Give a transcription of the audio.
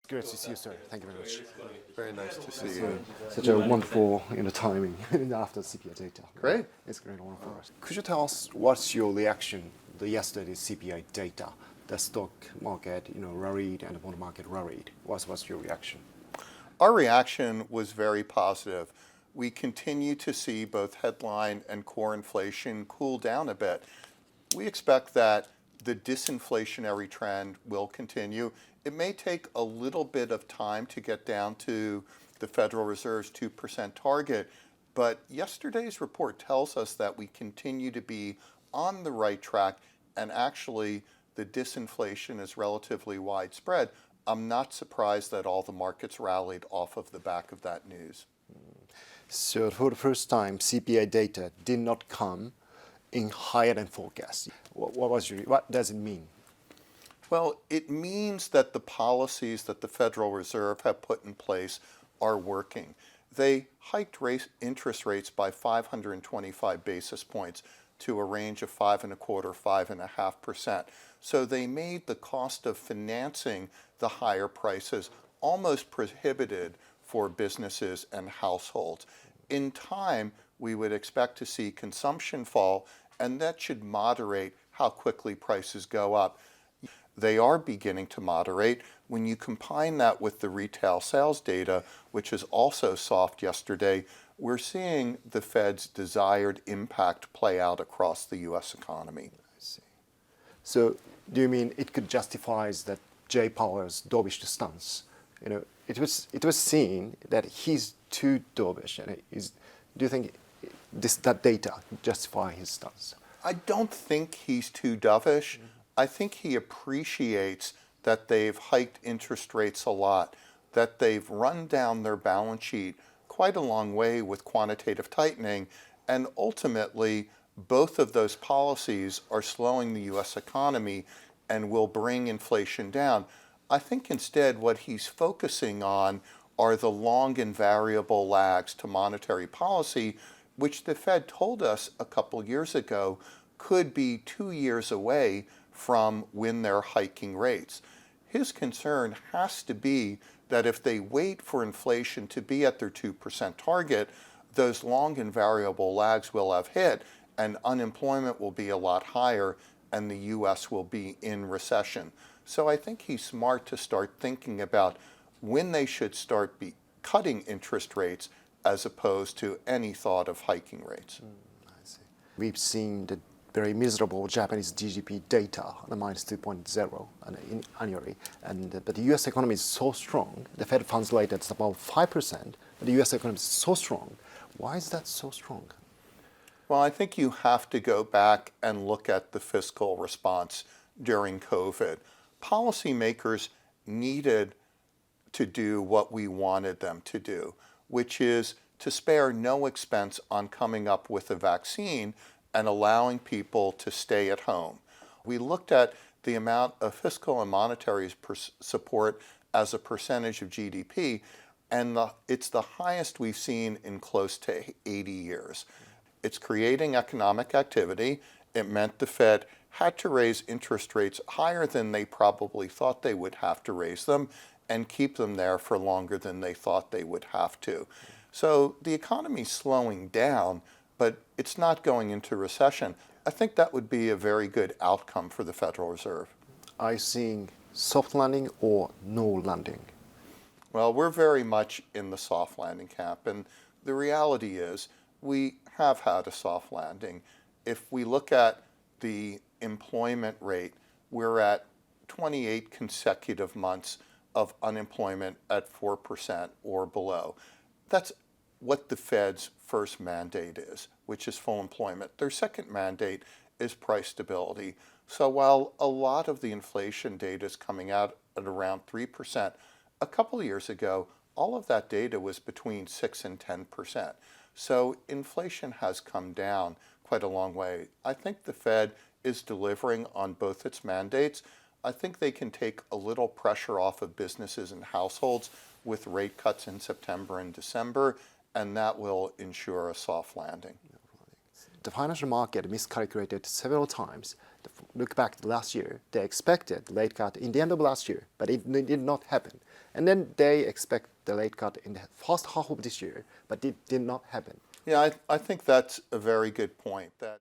Great to see you, sir. Thank you very much. Very nice to see you. Such a wonderful timing after CPI data. Great. It's great honor for us. Could you tell us what's your reaction to yesterday's CPI data? The stock market, rallied and the bond market rallied. What's your reaction? Our reaction was very positive. We continue to see both headline and core inflation cool down a bit. We expect that the disinflationary trend will continue. It may take a little bit of time to get down to the Federal Reserve's 2% target, but yesterday's report tells us that we continue to be on the right track, and actually the disinflation is relatively widespread. I'm not surprised that all the markets rallied off of the back of that news. So for the first time, CPI data did not come in higher than forecast. What does it mean? Well, it means that the policies that the Federal Reserve have put in place are working. They hiked interest rates by 525 basis points to a range of 5.25%, 5.5%. So they made the cost of financing the higher prices almost prohibited for businesses and households. In time, we would expect to see consumption fall, and that should moderate how quickly prices go up. They are beginning to moderate. When you combine that with the retail sales data, which is also soft yesterday, we're seeing the Fed's desired impact play out across the U.S. economy. I see. So do you mean it could justify that Jay Powell's dovish stance? It was seen that he's too dovish, and do you think that data justify his stance? I don't think he's too dovish. I think he appreciates that they've hiked interest rates a lot, that they've run down their balance sheet quite a long way with quantitative tightening, and ultimately both of those policies are slowing the U.S. economy and will bring inflation down. I think instead what he's focusing on are the long and variable lags to monetary policy, which the Fed told us a couple years ago could be 2 years away from when they're hiking rates. His concern has to be that if they wait for inflation to be at their 2% target, those long and variable lags will have hit and unemployment will be a lot higher and the U.S. will be in recession. So I think he's smart to start thinking about when they should start cutting interest rates as opposed to any thought of hiking rates. I see. We've seen the very miserable Japanese GDP data, the minus 2.0 annually, but the U.S. economy is so strong. The Fed funds rate is about 5%, but the U.S. economy is so strong. Why is that so strong? Well, I think you have to go back and look at the fiscal response during COVID. Policymakers needed to do what we wanted them to do, which is to spare no expense on coming up with a vaccine and allowing people to stay at home. We looked at the amount of fiscal and monetary support as a percentage of GDP, and it's the highest we've seen in close to 80 years. It's creating economic activity. It meant the Fed had to raise interest rates higher than they probably thought they would have to raise them and keep them there for longer than they thought they would have to. So the economy's slowing down, but it's not going into recession. I think that would be a very good outcome for the Federal Reserve. Are you seeing soft landing or no landing? Well, we're very much in the soft landing camp, and the reality is we have had a soft landing. If we look at the employment rate, we're at 28 consecutive months of unemployment at 4% or below. That's what the Fed's first mandate is, which is full employment. Their second mandate is price stability. So while a lot of the inflation data is coming out at around 3%, a couple of years ago, all of that data was between 6 and 10%. So inflation has come down quite a long way. I think the Fed is delivering on both its mandates. I think they can take a little pressure off of businesses and households with rate cuts in September and December, and that will ensure a soft landing. The financial market miscalculated several times look back to last year, they expected the rate cut in the end of last year, but it did not happen. And then they expect the rate cut in the first half of this year, but it did not happen. Yeah, I think that's a very good point. That